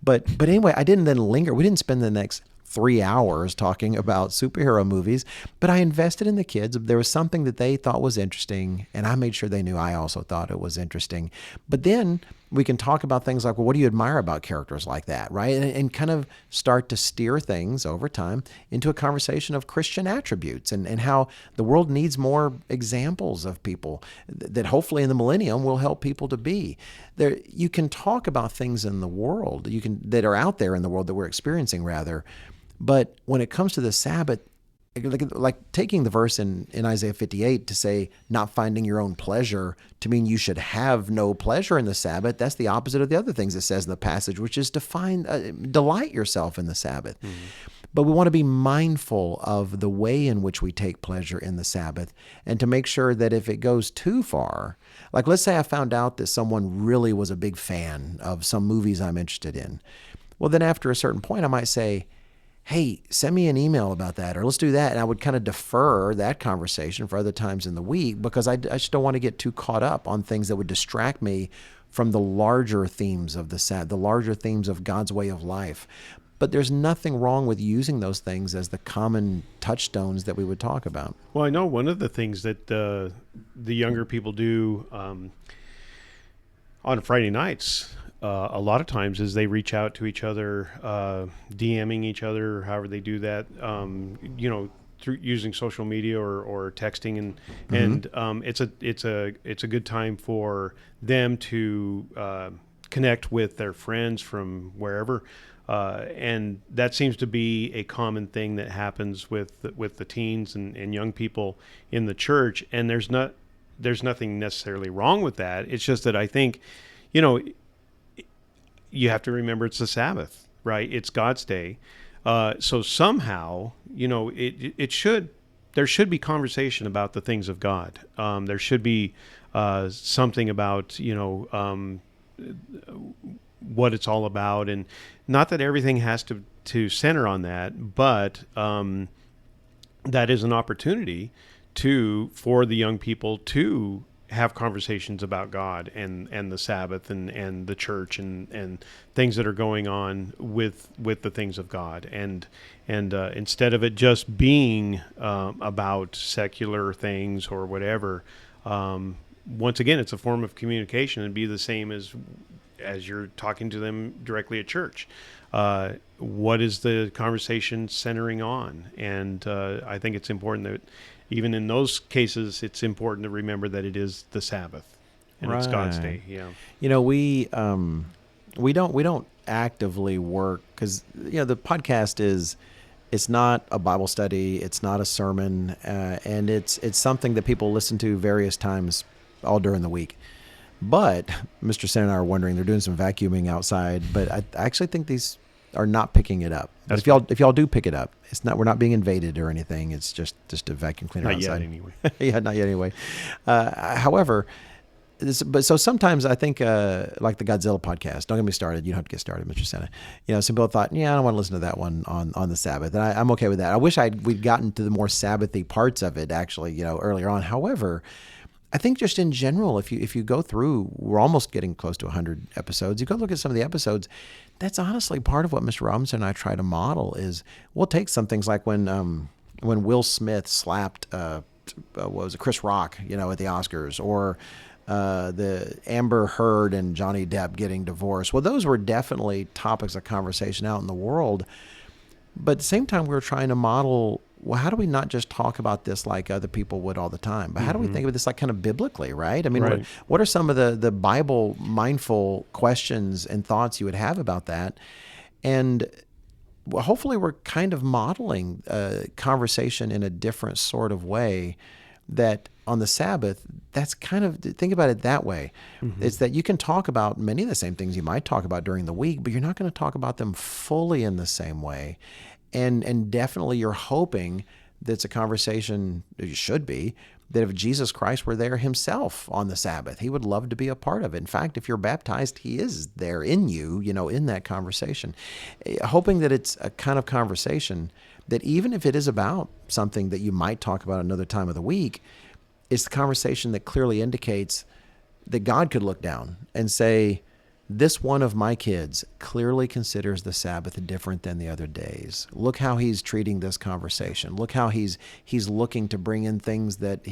But anyway, I didn't then linger. We didn't spend the next 3 hours talking about superhero movies, but I invested in the kids. There was something that they thought was interesting, and I made sure they knew I also thought it was interesting. But then we can talk about things like, well, what do you admire about characters like that, right? And kind of start to steer things over time into a conversation of Christian attributes and how the world needs more examples of people that hopefully in the millennium will help people to be. There, you can talk about things in the world that are out there in the world that we're experiencing rather, but when it comes to the Sabbath, like taking the verse in Isaiah 58 to say not finding your own pleasure to mean you should have no pleasure in the Sabbath, that's the opposite of the other things it says in the passage, which is to delight yourself in the Sabbath. Mm-hmm. But we want to be mindful of the way in which we take pleasure in the Sabbath and to make sure that if it goes too far, like let's say I found out that someone really was a big fan of some movies I'm interested in. Well, then after a certain point, I might say, hey, send me an email about that, or let's do that. And I would kind of defer that conversation for other times in the week because I just don't want to get too caught up on things that would distract me from the larger themes of the larger themes of God's way of life. But there's nothing wrong with using those things as the common touchstones that we would talk about. Well, I know one of the things that the younger people do on Friday nights, a lot of times is they reach out to each other, DMing each other, however they do that, through using social media or texting, and it's a good time for them to connect with their friends from wherever, and that seems to be a common thing that happens with the teens and young people in the church, and there's nothing necessarily wrong with that. It's just that I think, you have to remember it's the Sabbath, right? It's God's day. So somehow, there should be conversation about the things of God. There should be something about, what it's all about. And not that everything has to center on that, but that is an opportunity for the young people to have conversations about God and the Sabbath and the church and things that are going on with the things of God, and instead of it just being about secular things or whatever, once again, it's a form of communication and be the same as you're talking to them directly at church. What is the conversation centering on? And I think it's important that even in those cases, it's important to remember that it is the Sabbath and It's God's day. Yeah. We don't actively work because the podcast it's not a Bible study, it's not a sermon, and it's something that people listen to various times all during the week. But Mr. Sena and I are wondering, they're doing some vacuuming outside, but I actually think these are not picking it up. But That's if y'all do pick it up, it's not, we're not being invaded or anything. It's just a vacuum cleaner not outside. yet anyway. Yeah, not yet anyway. However, but so sometimes I think like the Godzilla podcast. Don't get me started. You don't have to get started, Mr. Sena. Some people thought, yeah, I don't want to listen to that one on the Sabbath, and I'm okay with that. I wish we'd gotten to the more Sabbathy parts of it actually, earlier on. However, I think just in general, if you go through, we're almost getting close to 100 episodes. You go look at some of the episodes. That's honestly part of what Mr. Robinson and I try to model. Is we'll take some things like when Will Smith slapped what was it, Chris Rock, at the Oscars, or the Amber Heard and Johnny Depp getting divorced. Well, those were definitely topics of conversation out in the world. But at the same time, we were trying to model, well, how do we not just talk about this like other people would all the time, but how do we think of this like kind of biblically, right? I mean, Right. what are some of the Bible mindful questions and thoughts you would have about that? And well, hopefully we're kind of modeling conversation in a different sort of way that on the Sabbath, that's kind of, think about it that way. It's that you can talk about many of the same things you might talk about during the week, but you're not going to talk about them fully in the same way. And definitely you're hoping that's a conversation, it should be, that if Jesus Christ were there himself on the Sabbath, he would love to be a part of it. In fact, if you're baptized, he is there in you, in that conversation. Hoping that it's a kind of conversation that even if it is about something that you might talk about another time of the week, it's the conversation that clearly indicates that God could look down and say, this one of my kids clearly considers the Sabbath different than the other days. Look how he's treating this conversation. Look how he's looking to bring in things that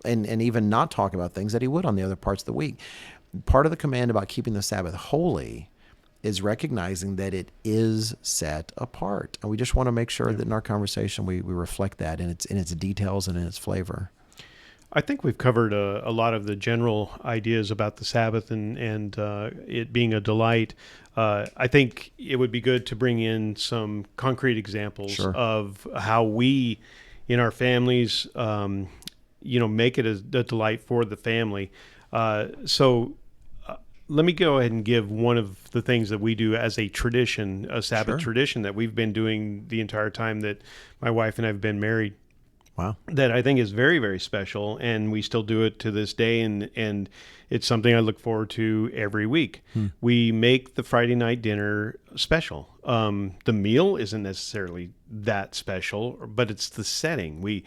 and even not talk about things that he would on the other parts of the week. Part of the command about keeping the Sabbath holy is recognizing that it is set apart. And we just want to make sure that in our conversation we reflect that in its details and in its flavor. I think we've covered a lot of the general ideas about the Sabbath and it being a delight. I think it would be good to bring in some concrete examples of how we, in our families, make it a delight for the family. So let me go ahead and give one of the things that we do as a tradition, a Sabbath tradition that we've been doing the entire time that my wife and I have been married. Wow. That I think is very, very special, and we still do it to this day, and it's something I look forward to every week. We make the Friday night dinner special. The meal isn't necessarily that special, but it's the setting. We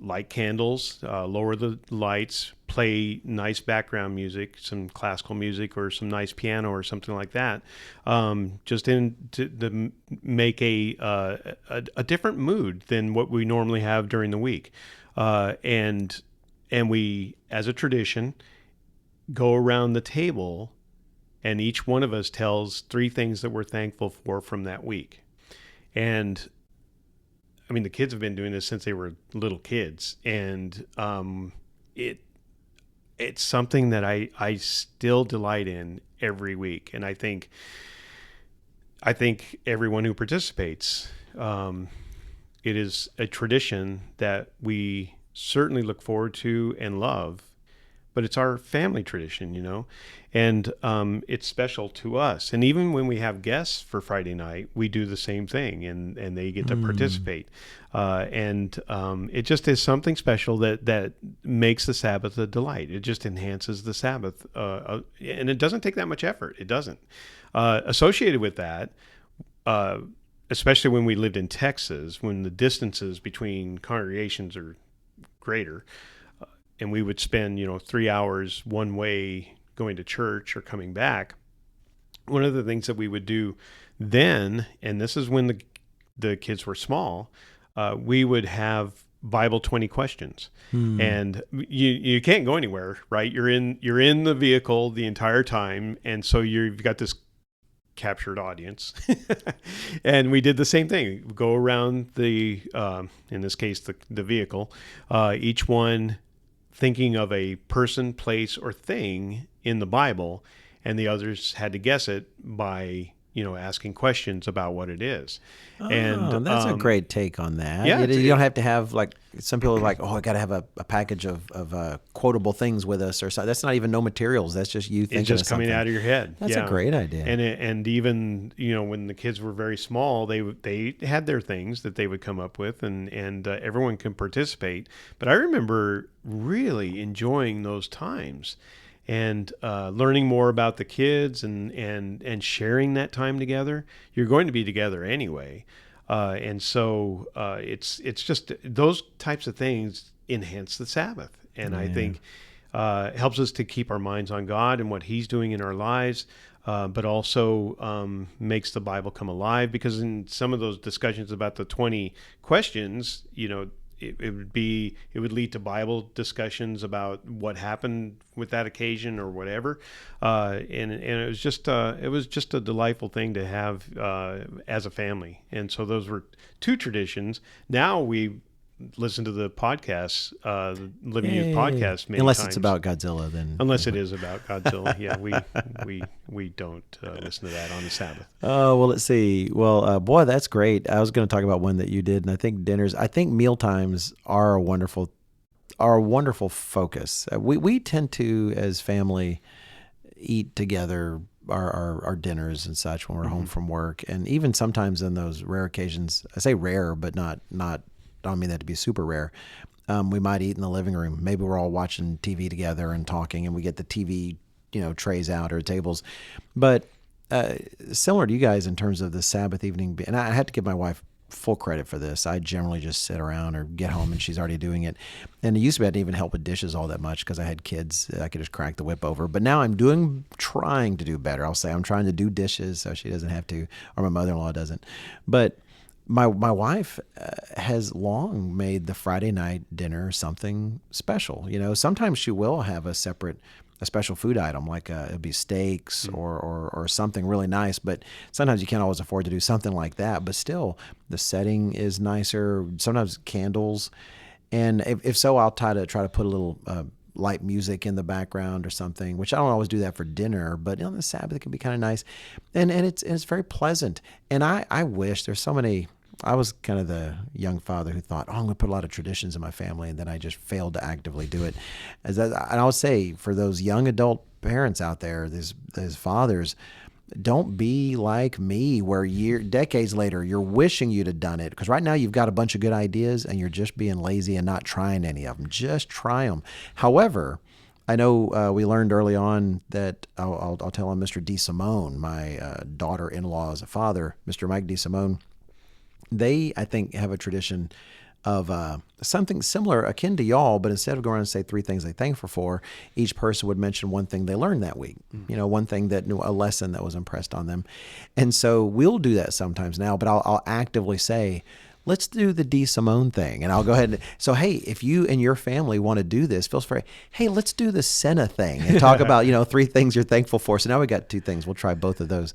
light candles, lower the lights, play nice background music, some classical music or some nice piano or something like that, just to make a different mood than what we normally have during the week. And we, as a tradition, go around the table and each one of us tells 3 things that we're thankful for from that week. And I mean, the kids have been doing this since they were little kids, and it's something that I still delight in every week. And I think everyone who participates, it is a tradition that we certainly look forward to and love, but it's our family tradition, and it's special to us. And even when we have guests for Friday night, we do the same thing, and they get to participate. And it just is something special that makes the Sabbath a delight. It just enhances the Sabbath, and it doesn't take that much effort. It doesn't. Associated with that, especially when we lived in Texas, when the distances between congregations are greater, and we would spend 3 hours one way going to church or coming back. One of the things that we would do then, and this is when the kids were small, we would have Bible 20 questions, and you can't go anywhere, right? You're in the vehicle the entire time, and so you've got this captured audience. And we did the same thing. We go around the in this case the vehicle, each one thinking of a person, place, or thing in the Bible, and the others had to guess it by asking questions about what it is. Oh, And that's a great take on that. yeah, You don't have to have, like, some people are like, oh, I got to have a package of quotable things with us or something. That's not even no materials. That's just you thinking it's just of something. coming out of your head. That's Yeah. a great idea. And even when the kids were very small, they had their things that they would come up with, and everyone can participate. But I remember really enjoying those times, and learning more about the kids, and sharing that time together. You're going to be together anyway, and so it's just those types of things enhance the Sabbath, and I think helps us to keep our minds on God and what He's doing in our lives. But also makes the Bible come alive, because in some of those discussions about the 20 questions, it would lead to Bible discussions about what happened with that occasion or whatever, and it was just a delightful thing to have as a family. And so those were two traditions. Now we listen to the podcasts, the Living Youth podcast, many unless times. it's about Godzilla, then Unless it is about Godzilla, yeah, we don't listen to that on the Sabbath. Oh, well, let's see. Well, boy, that's great. I was going to talk about one that you did, and I think meal times are a wonderful focus. We tend to, as family, eat together our dinners and such when we're home from work, and even sometimes in those rare occasions. I say rare, but not. I don't mean that to be super rare. We might eat in the living room. Maybe we're all watching TV together and talking, and we get the TV, trays out or tables. But similar to you guys in terms of the Sabbath evening, and I had to give my wife full credit for this. I generally just sit around or get home and she's already doing it. And it used to be I didn't even help with dishes all that much because I had kids. I could just crack the whip over. But now I'm trying to do better. I'll say I'm trying to do dishes so she doesn't have to, or my mother-in-law doesn't. But my wife has long made the Friday night dinner something special. Sometimes she will have a special food item, like it'd be steaks or something really nice. But sometimes you can't always afford to do something like that. But still, the setting is nicer. Sometimes candles, and if so, I'll try to put a little light music in the background or something. Which I don't always do that for dinner, but on the Sabbath it can be kind of nice, and it's very pleasant. And I wish there's so many. I was kind of the young father who thought, I'm going to put a lot of traditions in my family, and then I just failed to actively do it. And I'll say, for those young adult parents out there, those fathers, don't be like me, where decades later you're wishing you'd have done it. Because right now you've got a bunch of good ideas, and you're just being lazy and not trying any of them. Just try them. However, I know we learned early on that I'll tell on Mr. DeSimone, my daughter-in-law's father, Mr. Mike DeSimone. They, I think, have a tradition of something similar, akin to y'all, but instead of going around and say three things they're thankful for, each person would mention one thing they learned that week, one thing a lesson that was impressed on them. And so we'll do that sometimes now, but I'll actively say, let's do the DeSimone thing. And I'll go ahead. So, hey, if you and your family want to do this, feel free. Hey, let's do the Sena thing and talk about, three things you're thankful for. So now we got two things. We'll try both of those.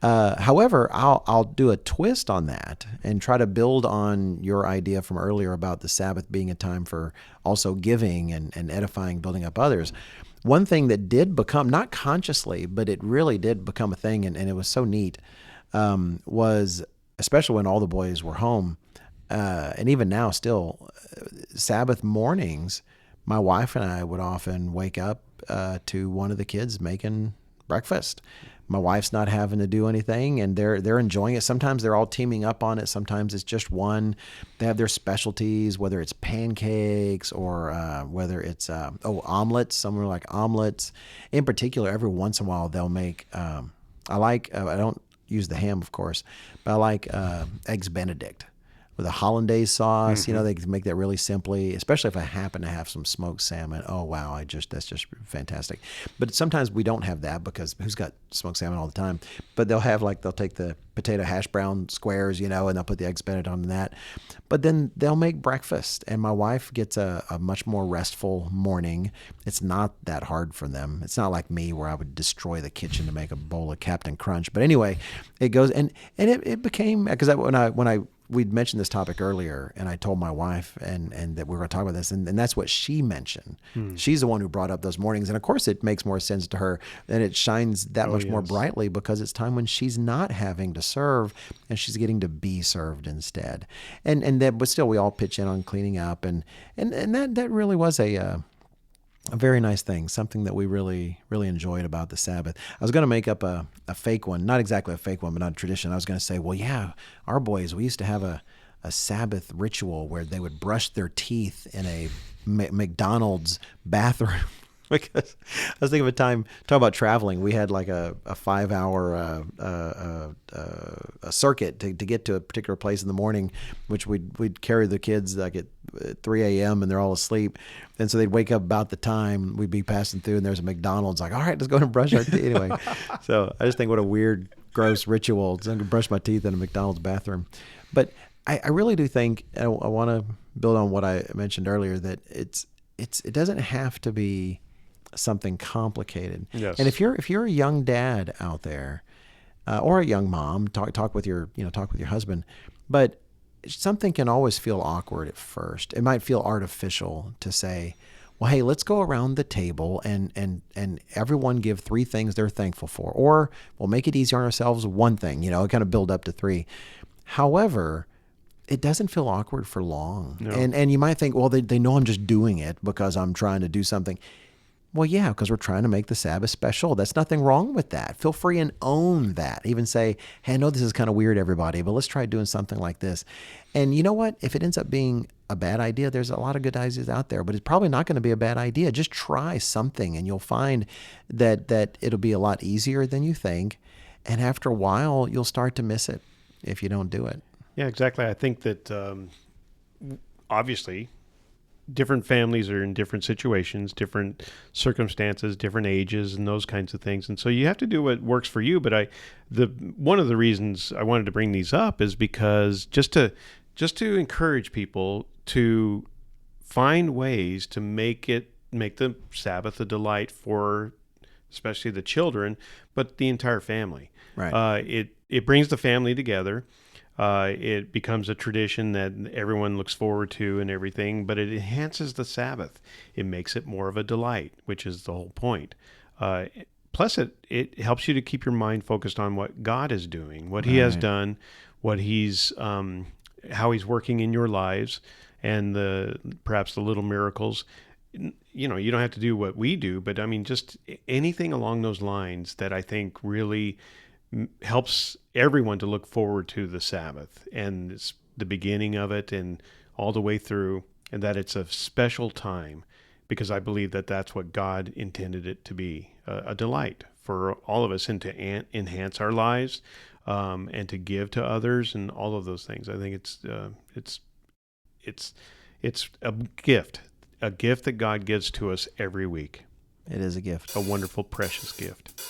However, I'll do a twist on that and try to build on your idea from earlier about the Sabbath being a time for also giving and edifying, building up others. One thing that did become, not consciously, but it really did become a thing, and it was so neat, was, especially when all the boys were home, and even now still, Sabbath mornings, my wife and I would often wake up to one of the kids making breakfast. My wife's not having to do anything, and they're enjoying it. Sometimes they're all teaming up on it. Sometimes it's just one. They have their specialties, whether it's pancakes or whether it's omelets. Some are like omelets. In particular, every once in a while they'll make. I don't use the ham, of course, but I like eggs Benedict with a hollandaise sauce. Mm-hmm. They can make that really simply, especially if I happen to have some smoked salmon. Oh, wow. That's just fantastic. But sometimes we don't have that because who's got smoked salmon all the time? But they'll take the potato hash brown squares, and they'll put the eggs Benedict on that. But then they'll make breakfast, and my wife gets a much more restful morning. It's not that hard for them. It's not like me where I would destroy the kitchen to make a bowl of Captain Crunch. But anyway, it goes, and it became, because when I we'd mentioned this topic earlier, and I told my wife and that we were going to talk about this, and that's what she mentioned. She's the one who brought up those mornings, and of course it makes more sense to her, and it shines that much more brightly because it's time when she's not having to serve and she's getting to be served instead. And that, but still, we all pitch in on cleaning up, and that really was a very nice thing, something that we really, really enjoyed about the Sabbath. I was going to make up a fake one, not exactly a fake one, but not a tradition. I was going to say, well, yeah, our boys, we used to have a Sabbath ritual where they would brush their teeth in a McDonald's bathroom. Because I was thinking of a time, talking about traveling, we had like a 5-hour a circuit to get to a particular place in the morning, which we'd carry the kids like at 3 a.m. and they're all asleep. And so they'd wake up about the time we'd be passing through and there's a McDonald's, like, all right, let's go and brush our teeth. Anyway, so I just think what a weird, gross ritual. I'm going to brush my teeth in a McDonald's bathroom. But I really do think, I want to build on what I mentioned earlier, that it doesn't have to be something complicated. Yes. And if you're a young dad out there, or a young mom, talk with your husband, but something can always feel awkward at first. It might feel artificial to say, well, hey, let's go around the table and everyone give 3 things they're thankful for, or we'll make it easy on ourselves, 1 thing, kind of build up to 3. However, it doesn't feel awkward for long. No. And you might think, well, they know I'm just doing it because I'm trying to do something. Well, yeah, because we're trying to make the Sabbath special. That's nothing wrong with that. Feel free and own that. Even say, hey, I know this is kind of weird, everybody, but let's try doing something like this. And you know what? If it ends up being a bad idea, there's a lot of good ideas out there, but it's probably not going to be a bad idea. Just try something and you'll find that it'll be a lot easier than you think. And after a while, you'll start to miss it if you don't do it. Yeah, exactly. I think that obviously different families are in different situations, different circumstances, different ages, and those kinds of things. And so you have to do what works for you. But one of the reasons I wanted to bring these up is because just to encourage people to find ways to make the Sabbath a delight for especially the children, but the entire family. Right. It brings the family together. It becomes a tradition that everyone looks forward to and everything, but it enhances the Sabbath. It makes it more of a delight, which is the whole point. Plus, it helps you to keep your mind focused on what God is doing, what He has done, what He's how He's working in your lives, and perhaps the little miracles. You don't have to do what we do, but I mean, just anything along those lines that I think really helps everyone to look forward to the Sabbath, and it's the beginning of it and all the way through, and that it's a special time, because I believe that that's what God intended it to be, a delight for all of us, and to enhance our lives, and to give to others, and all of those things. I think it's a gift that God gives to us every week. It is a gift. A wonderful, precious gift.